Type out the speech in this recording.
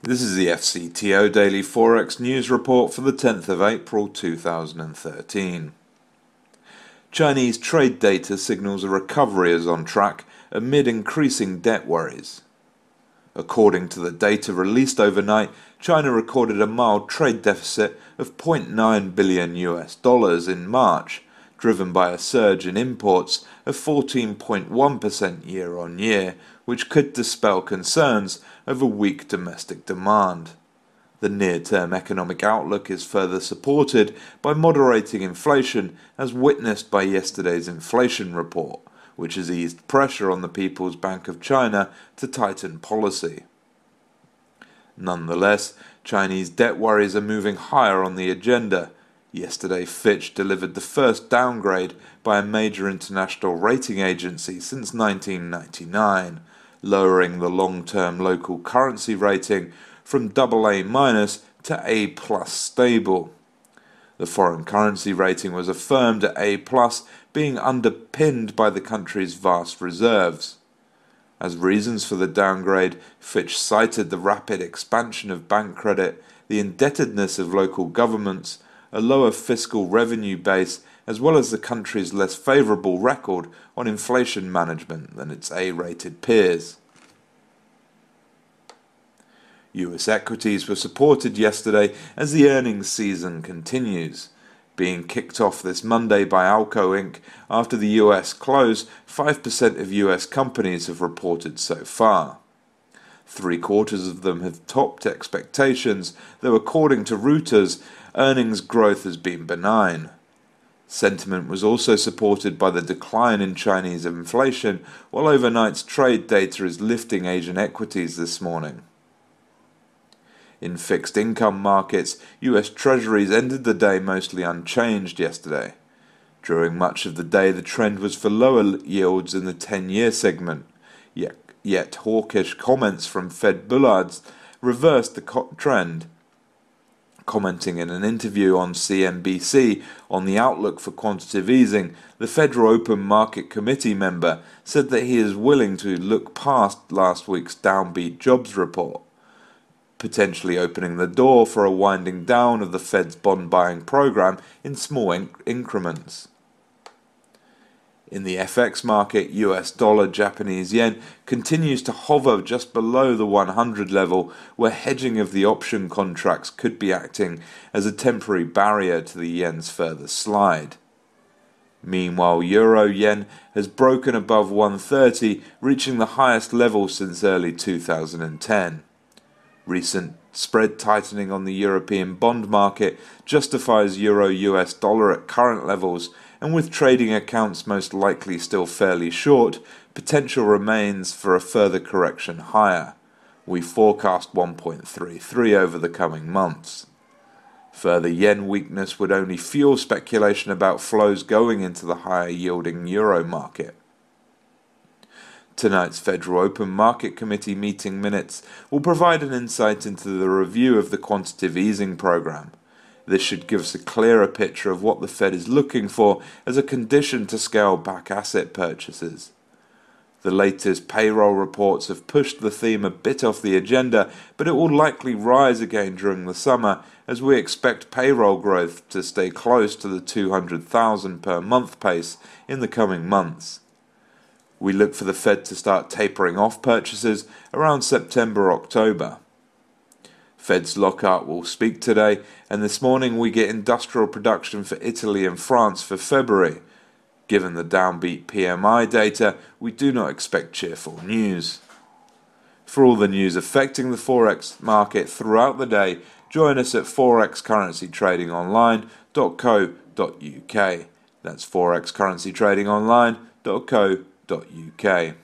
This is the FCTO Daily Forex News Report for the 10th of April 2013. Chinese trade data signals a recovery is on track amid increasing debt worries. According to the data released overnight, China recorded a mild trade deficit of $0.9 billion in March, driven by a surge in imports of 14.1% year-on-year, which could dispel concerns over weak domestic demand. The near-term economic outlook is further supported by moderating inflation, as witnessed by yesterday's inflation report, which has eased pressure on the People's Bank of China to tighten policy. Nonetheless, Chinese debt worries are moving higher on the agenda. Yesterday, Fitch delivered the first downgrade by a major international rating agency since 1999, lowering the long-term local currency rating from AA- to A+ stable. The foreign currency rating was affirmed at A+, being underpinned by the country's vast reserves. As reasons for the downgrade, Fitch cited the rapid expansion of bank credit, the indebtedness of local governments, a lower fiscal revenue base, as well as the country's less favourable record on inflation management than its A-rated peers. US equities were supported yesterday as the earnings season continues. Being kicked off this Monday by Alco Inc. after the US close, 5% of US companies have reported so far. 3/4 of them have topped expectations, though according to Reuters, earnings growth has been benign. Sentiment was also supported by the decline in Chinese inflation, while overnight's trade data is lifting Asian equities this morning. In fixed income markets, US Treasuries ended the day mostly unchanged yesterday. During much of the day, the trend was for lower yields in the 10-year segment, yet hawkish comments from Fed bullards reversed the trend. Commenting in an interview on CNBC on the outlook for quantitative easing, the Federal Open Market Committee member said that he is willing to look past last week's downbeat jobs report, potentially opening the door for a winding down of the Fed's bond buying program in small increments. In the FX market, US dollar Japanese yen continues to hover just below the 100 level, where hedging of the option contracts could be acting as a temporary barrier to the yen's further slide. Meanwhile, euro yen has broken above 130, reaching the highest level since early 2010. Recent spread tightening on the European bond market justifies euro-US dollar at current levels, and with trading accounts most likely still fairly short, potential remains for a further correction higher. We forecast 1.33 over the coming months. Further yen weakness would only fuel speculation about flows going into the higher-yielding euro market. Tonight's Federal Open Market Committee meeting minutes will provide an insight into the review of the quantitative easing program. This should give us a clearer picture of what the Fed is looking for as a condition to scale back asset purchases. The latest payroll reports have pushed the theme a bit off the agenda, but it will likely rise again during the summer, as we expect payroll growth to stay close to the 200,000 per month pace in the coming months. We look for the Fed to start tapering off purchases around September-October. Fed's lockout will speak today, and this morning we get industrial production for Italy and France for February. Given the downbeat PMI data, we do not expect cheerful news. For all the news affecting the Forex market throughout the day, join us at forexcurrencytradingonline.co.uk. That's forexcurrencytradingonline.co.uk.